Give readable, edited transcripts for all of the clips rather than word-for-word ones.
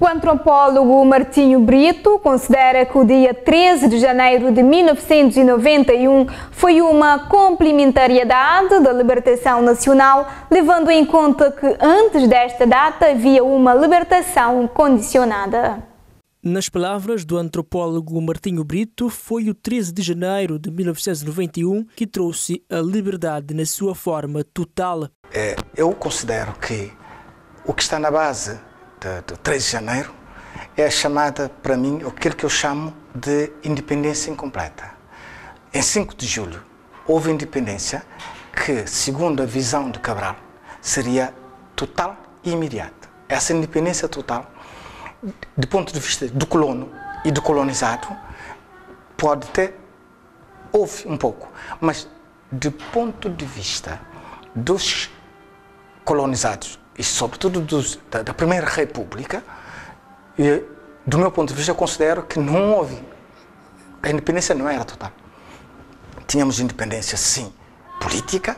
O antropólogo Martinho Brito considera que o dia 13 de janeiro de 1991 foi uma complementariedade da libertação nacional, levando em conta que antes desta data havia uma libertação condicionada. Nas palavras do antropólogo Martinho Brito, foi o 13 de janeiro de 1991 que trouxe a liberdade na sua forma total. Eu considero que o que está na base do 13 de janeiro é a chamada, para mim, aquilo que eu chamo de independência incompleta. Em 5 de julho, houve independência que, segundo a visão de Cabral, seria total e imediata. Essa independência total, do ponto de vista do colono e do colonizado, houve um pouco, mas do ponto de vista dos colonizados, e sobretudo da Primeira República, e, do meu ponto de vista, eu considero que não houve, a independência não era total. Tínhamos independência, sim, política,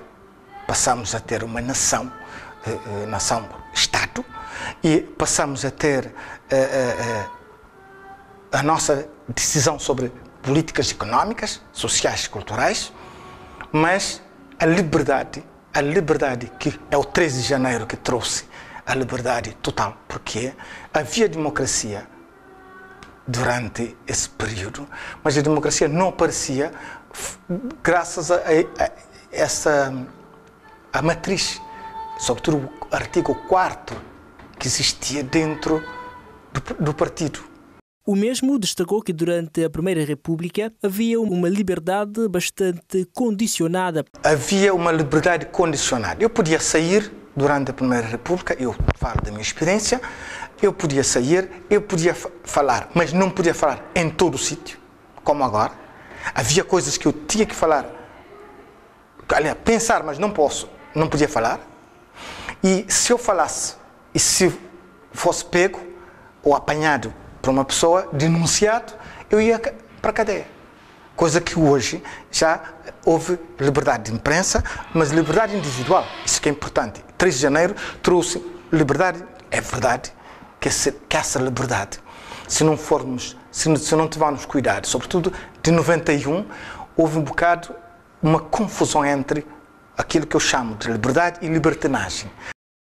passamos a ter uma nação-Estado, e passamos a ter a nossa decisão sobre políticas económicas, sociais e culturais, mas a liberdade que é o 13 de janeiro que trouxe a liberdade total, porque havia democracia durante esse período, mas a democracia não aparecia graças a a matriz, sobretudo o artigo 4º que existia dentro do partido. O mesmo destacou que durante a Primeira República havia uma liberdade bastante condicionada. Havia uma liberdade condicionada. Eu podia sair durante a Primeira República, eu falo da minha experiência, eu podia sair, eu podia falar, mas não podia falar em todo o sítio, como agora. Havia coisas que eu tinha que falar, aliás, pensar, mas não podia falar. E se eu falasse, e se fosse pego ou apanhado para uma pessoa, denunciado, eu ia para a cadeia. Coisa que hoje já houve liberdade de imprensa, mas liberdade individual, isso que é importante. 3 de janeiro trouxe liberdade, é verdade que essa liberdade, se não tivermos cuidado, sobretudo de 91, houve um bocado uma confusão entre aquilo que eu chamo de liberdade e libertinagem.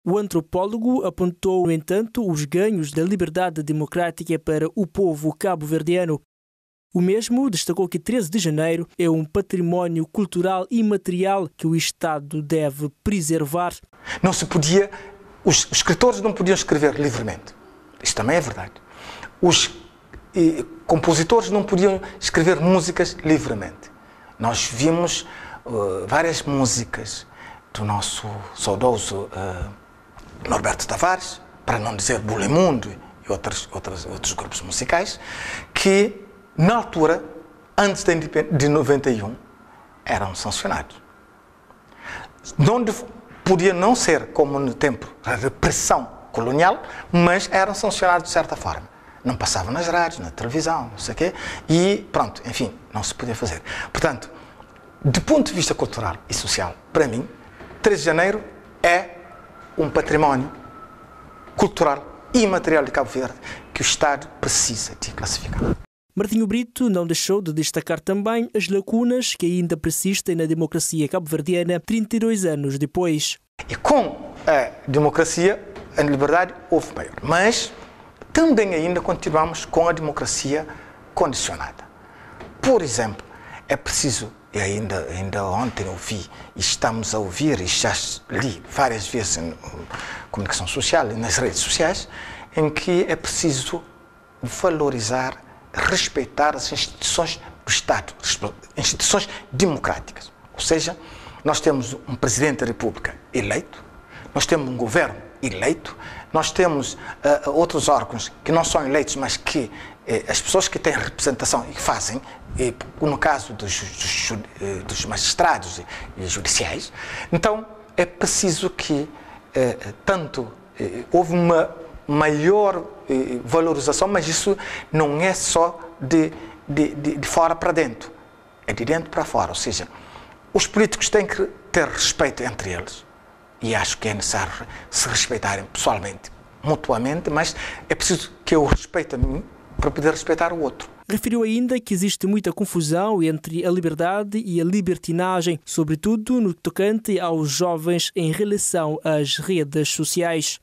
O antropólogo apontou, no entanto, os ganhos da liberdade democrática para o povo cabo-verdiano. O mesmo destacou que 13 de janeiro é um património cultural imaterial que o Estado deve preservar. Não se podia, os escritores não podiam escrever livremente. Isto também é verdade. Os compositores não podiam escrever músicas livremente. Nós vimos várias músicas do nosso saudoso Norberto Tavares, para não dizer Bulemundo e outros grupos musicais, que na altura, antes de 91, eram sancionados. Onde podia não ser como no tempo da repressão colonial, mas eram sancionados de certa forma. Não passavam nas rádios, na televisão, não sei o quê, e pronto, enfim, não se podia fazer. Portanto, do ponto de vista cultural e social, para mim, 13 de janeiro é um património cultural e imaterial de Cabo Verde que o Estado precisa de classificar. Martinho Brito não deixou de destacar também as lacunas que ainda persistem na democracia cabo-verdiana 32 anos depois. E com a democracia, a liberdade houve maior, mas também ainda continuamos com a democracia condicionada. Por exemplo, é preciso, e ainda ontem ouvi, e estamos a ouvir, e já li várias vezes em comunicação social e nas redes sociais, em que é preciso valorizar, respeitar as instituições do Estado, instituições democráticas. Ou seja, nós temos um Presidente da República eleito, nós temos um governo eleito, nós temos outros órgãos que não são eleitos, mas que as pessoas que têm representação e que fazem, no caso dos magistrados e judiciais. Então, é preciso que houve uma maior valorização, mas isso não é só de fora para dentro, é de dentro para fora. Ou seja, os políticos têm que ter respeito entre eles, e acho que é necessário se respeitarem pessoalmente mutuamente, mas é preciso que eu respeite a mim para poder respeitar o outro. Referiu ainda que existe muita confusão entre a liberdade e a libertinagem, sobretudo no tocante aos jovens em relação às redes sociais.